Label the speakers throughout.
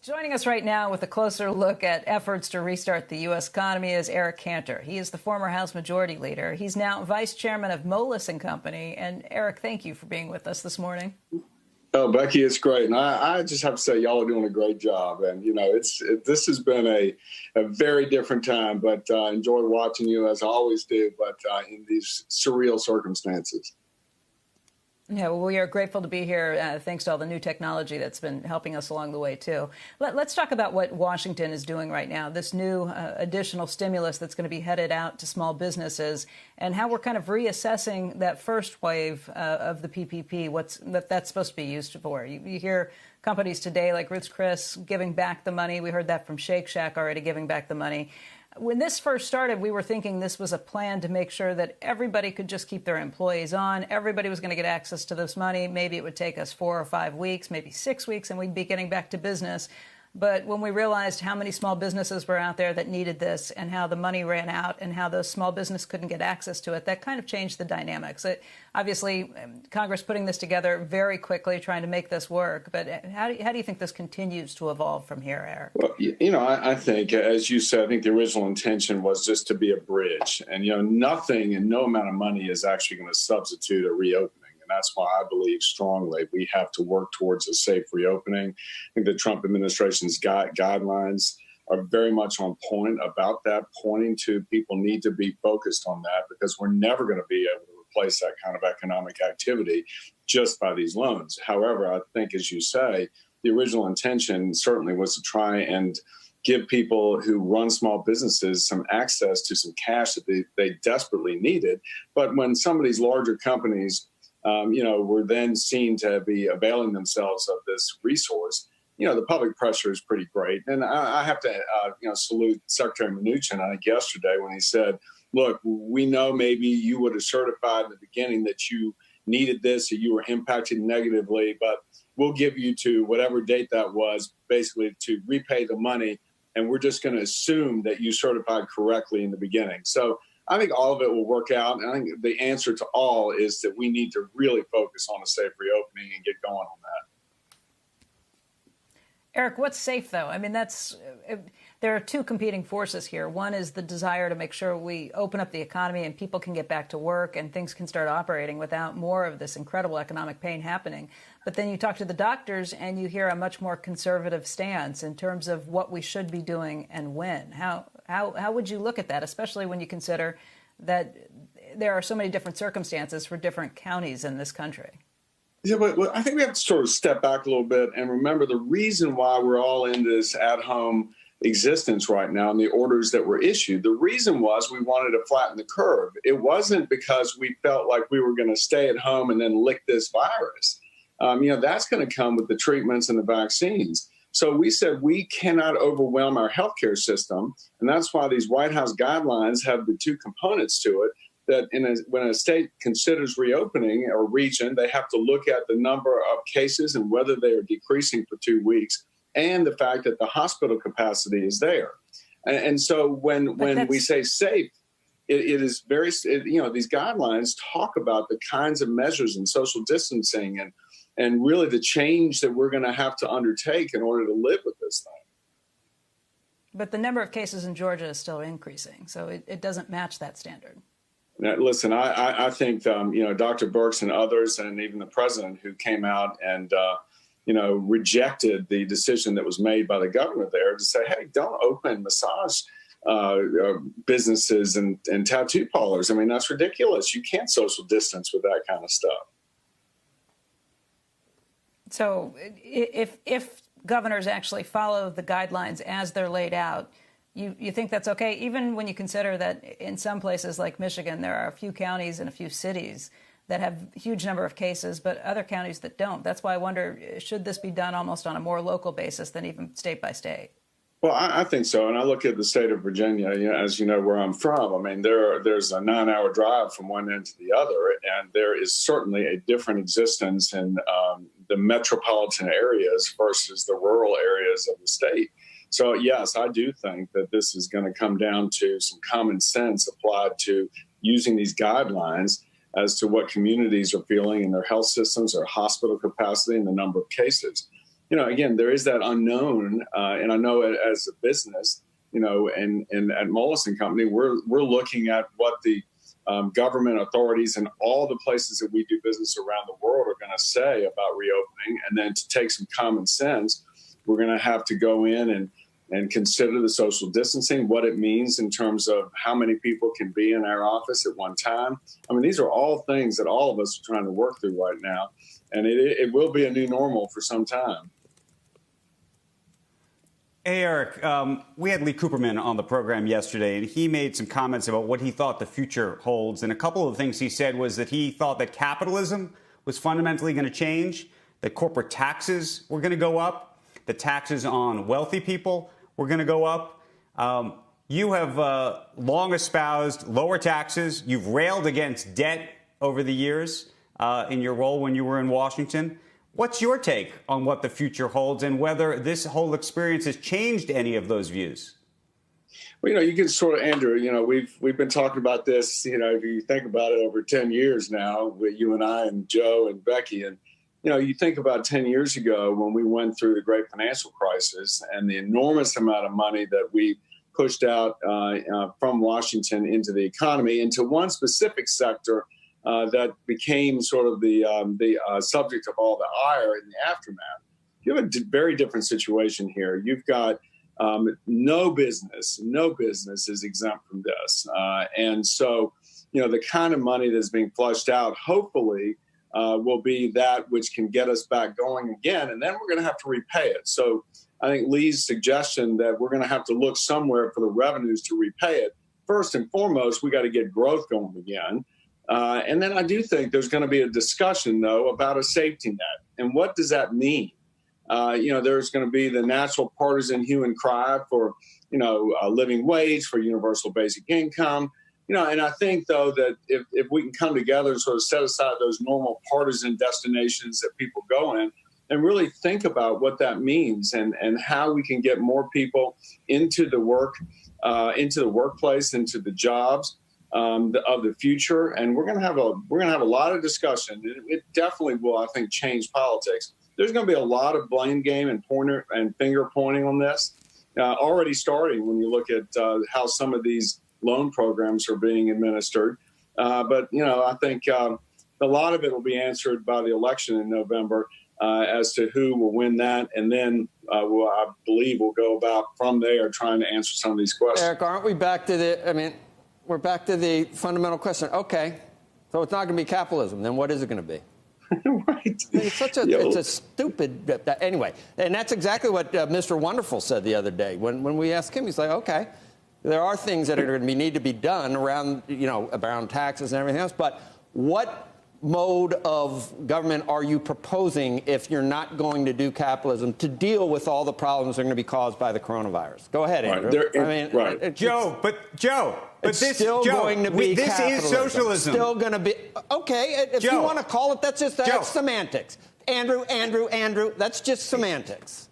Speaker 1: Joining us right now with a closer look at efforts to restart the U.S. economy is Eric Cantor. He is the former House Majority Leader. He's now vice chairman of Moelis Co. And Eric, thank you for being with us this morning.
Speaker 2: Oh, Becky, it's great. And I just have to say, y'all are doing a great job. And, you know, this has been a very different time, but I enjoy watching you as I always do, but in these surreal circumstances.
Speaker 1: Yeah, well, we are grateful to be here, thanks to all the new technology that's been helping us along the way, too. Let's talk about what Washington is doing right now, this new additional stimulus that's going to be headed out to small businesses, and how we're kind of reassessing that first wave of the PPP, that's supposed to be used for. You hear companies today like Ruth's Chris giving back the money. We heard that from Shake Shack already, giving back the money. When this first started, we were thinking this was a plan to make sure that everybody could just keep their employees on. Everybody was going to get access to this money. Maybe it would take us 4 or 5 weeks, maybe 6 weeks, and we'd be getting back to business. But when we realized how many small businesses were out there that needed this and how the money ran out and how those small businesses couldn't get access to it, that kind of changed the dynamics. Obviously, Congress putting this together very quickly, trying to make this work. But how do you think this continues to evolve from here, Eric? Well,
Speaker 2: you know, I think, as you said, I think the original intention was just to be a bridge. And, you know, nothing and no amount of money is actually going to substitute a reopening. And that's why I believe strongly we have to work towards a safe reopening. I think the Trump administration's guidelines are very much on point about that, pointing to people need to be focused on that because we're never going to be able to replace that kind of economic activity just by these loans. However, I think, as you say, the original intention certainly was to try and give people who run small businesses some access to some cash that they desperately needed. But when some of these larger companies were then seen to be availing themselves of this resource, you know, the public pressure is pretty great. And I have to, salute Secretary Mnuchin, I think, yesterday when he said, look, we know maybe you would have certified in the beginning that you needed this or you were impacted negatively, but we'll give you to whatever date that was, basically to repay the money. And we're just going to assume that you certified correctly in the beginning. So I think all of it will work out. And I think the answer to all is that we need to really focus on a safe reopening and get going on that.
Speaker 1: Eric, what's safe, though? I mean, there are two competing forces here. One is the desire to make sure we open up the economy and people can get back to work and things can start operating without more of this incredible economic pain happening. But then you talk to the doctors and you hear a much more conservative stance in terms of what we should be doing and when. How would you look at that, especially when you consider that there are so many different circumstances for different counties in this country?
Speaker 2: Yeah, but I think we have to sort of step back a little bit and remember the reason why we're all in this at-home existence right now and the orders that were issued. The reason was we wanted to flatten the curve. It wasn't because we felt like we were going to stay at home and then lick this virus. That's going to come with the treatments and the vaccines. So we said we cannot overwhelm our healthcare system. And that's why these White House guidelines have the two components to it. That when a state considers reopening a region, they have to look at the number of cases and whether they are decreasing for 2 weeks and the fact that the hospital capacity is there. And so when we say safe, it is very, these guidelines talk about the kinds of measures and social distancing and really the change that we're going to have to undertake in order to live with this thing.
Speaker 1: But the number of cases in Georgia is still increasing, so it doesn't match that standard.
Speaker 2: Now, listen, I think, Dr. Birx and others and even the president who came out and, rejected the decision that was made by the governor there to say, hey, don't open massage businesses and tattoo parlors. I mean, that's ridiculous. You can't social distance with that kind of stuff.
Speaker 1: So if governors actually follow the guidelines as they're laid out, you think that's okay, even when you consider that in some places like Michigan, there are a few counties and a few cities that have a huge number of cases, but other counties that don't. That's why I wonder, should this be done almost on a more local basis than even state by state?
Speaker 2: Well, I think so. And I look at the state of Virginia, as you know, where I'm from. I mean, there's a 9-hour drive from one end to the other. And there is certainly a different existence in the metropolitan areas versus the rural areas of the state. So, yes, I do think that this is going to come down to some common sense applied to using these guidelines as to what communities are feeling in their health systems, their hospital capacity, and the number of cases. again, there is that unknown. And I know as a business, and at Moelis & Company, we're looking at what the government authorities and all the places that we do business around the world are going to say about reopening. And then to take some common sense, we're going to have to go in and consider the social distancing, what it means in terms of how many people can be in our office at one time. I mean, these are all things that all of us are trying to work through right now. And it will be a new normal for some time.
Speaker 3: Hey, Eric, we had Lee Cooperman on the program yesterday, and he made some comments about what he thought the future holds. And a couple of things he said was that he thought that capitalism was fundamentally going to change, that corporate taxes were going to go up, the taxes on wealthy people were going to go up. You have long espoused lower taxes. You've railed against debt over the years in your role when you were in Washington. What's your take on what the future holds and whether this whole experience has changed any of those views?
Speaker 2: Well, you can sort of, Andrew, we've been talking about this, if you think about it, over 10 years now with you and I and Joe and Becky. And, you think about 10 years ago when we went through the great financial crisis and the enormous amount of money that we pushed out from Washington into the economy, into one specific sector that became sort of the subject of all the ire in the aftermath. You have a very different situation here. You've got no business is exempt from this. And so, the kind of money that's being flushed out, hopefully, will be that which can get us back going again. And then we're going to have to repay it. So I think Lee's suggestion that we're going to have to look somewhere for the revenues to repay it. First and foremost, we got to get growth going again. And then I do think there's going to be a discussion, though, about a safety net. And what does that mean? There's going to be the natural partisan hue and cry for, a living wage, for universal basic income. And I think, though, that if we can come together and sort of set aside those normal partisan destinations that people go in and really think about what that means and how we can get more people into the workplace, into the jobs of the future. And we're going to have a lot of discussion. It definitely will, I think, change politics. There's going to be a lot of blame game and pointer and finger pointing on this, already starting when you look at how some of these loan programs are being administered. But I think a lot of it will be answered by the election in November as to who will win that. And then I believe we'll go about from there trying to answer some of these questions.
Speaker 4: Eric, aren't we back to we're back to the fundamental question. Okay, so it's not going to be capitalism. Then what is it going to be?
Speaker 2: Right.
Speaker 4: It's it's a stupid, anyway. And that's exactly what Mr. Wonderful said the other day. When we asked him, he's like, okay, there are things that are going to need to be done around, around taxes and everything else. But what mode of government are you proposing if you're not going to do capitalism to deal with all the problems that are going to be caused by the coronavirus? Go ahead, Andrew.
Speaker 2: Right.
Speaker 3: Joe, but
Speaker 4: it's
Speaker 3: this
Speaker 4: still going to be
Speaker 3: this
Speaker 4: capitalism.
Speaker 3: is socialism.
Speaker 4: Still going to be okay. If you want to call it, that's semantics. Andrew, that's just semantics.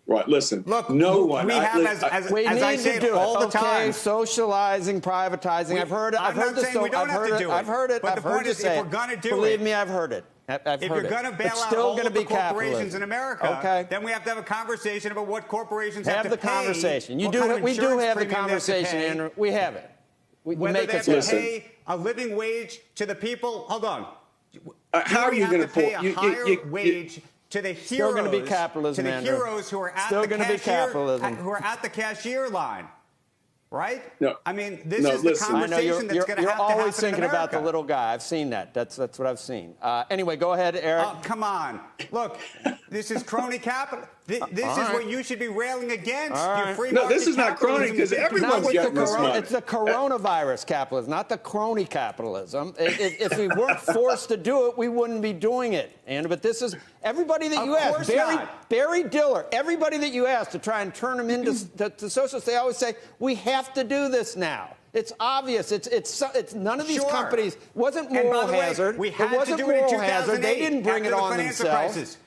Speaker 2: Right. Listen.
Speaker 3: Look,
Speaker 2: no one.
Speaker 3: We have, as I say all the time,
Speaker 4: socializing, privatizing. I've heard it. I've heard this.
Speaker 3: We don't have to do it.
Speaker 4: I've heard it.
Speaker 3: But the point is, if we're going to do it,
Speaker 4: believe me, I've heard it.
Speaker 3: If you're going to bail out all of the corporations in America, then we have to have a conversation about what corporations have to pay.
Speaker 4: Have the conversation. We do have the conversation, Andrew. We have it.
Speaker 3: Whether they have to pay a living wage to the people. Hold on.
Speaker 2: How are you going to
Speaker 3: pay a higher wage to the heroes?
Speaker 4: Still going to be capitalism,
Speaker 3: to the
Speaker 4: Andrew.
Speaker 3: Heroes who are at
Speaker 4: still
Speaker 3: the
Speaker 4: going to be capitalism.
Speaker 3: Who are at the cashier line. Right?
Speaker 2: No.
Speaker 3: I mean, this is the conversation that's going to have to happen.
Speaker 4: You're always thinking
Speaker 3: in
Speaker 4: about the little guy. I've seen that. That's what I've seen. Anyway, go ahead, Eric.
Speaker 3: Oh, come on. Look, this is crony capital. This is what you should be railing against.
Speaker 4: Right.
Speaker 3: Your free
Speaker 2: no,
Speaker 3: market
Speaker 2: this is not crony because everyone's getting this money.
Speaker 4: It's the coronavirus capitalism, not the crony capitalism. If we weren't forced to do it, we wouldn't be doing it. But this is everybody that you ask. Barry Diller, everybody that you ask to try and turn them into to socialists, they always say, we have to do this now. It's obvious. It's none of these companies wasn't moral hazard.
Speaker 3: We had to do it in 2008.
Speaker 4: They didn't bring it on themselves.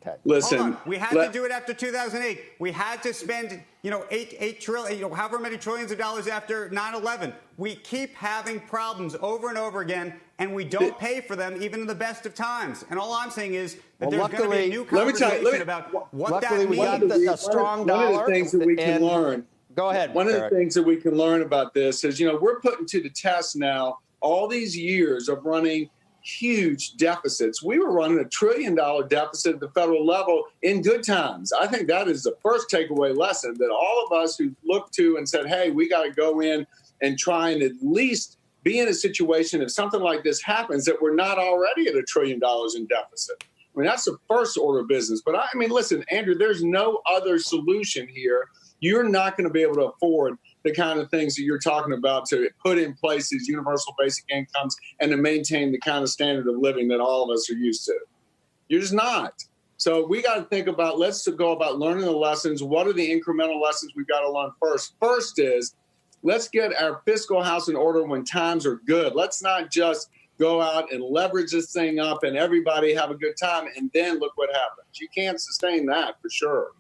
Speaker 4: Okay.
Speaker 2: Listen,
Speaker 3: hold on. We had to do it after 2008. We had to spend, $8 trillion, however many trillions of dollars after 9/11. We keep having problems over and over again, and we don't pay for them even in the best of times. And all I'm saying is that there's going to be a new conversation about what that means.
Speaker 4: We got a strong dollar.
Speaker 2: One of the things that we can learn.
Speaker 4: Go ahead.
Speaker 2: One of the things that we can learn about this is, we're putting to the test now all these years of running huge deficits. We were running $1 trillion deficit at the federal level in good times. I think that is the first takeaway lesson that all of us who looked to and said, hey, we got to go in and try and at least be in a situation if something like this happens that we're not already at $1 trillion in deficit. I mean, that's the first order of business. But I mean, listen, Andrew, there's no other solution here. You're not going to be able to afford the kind of things that you're talking about to put in place these universal basic incomes and to maintain the kind of standard of living that all of us are used to. You're just not. So we got to think about, let's go about learning the lessons. What are the incremental lessons we've got to learn first? First is, let's get our fiscal house in order when times are good. Let's not just go out and leverage this thing up and everybody have a good time and then look what happens. You can't sustain that for sure.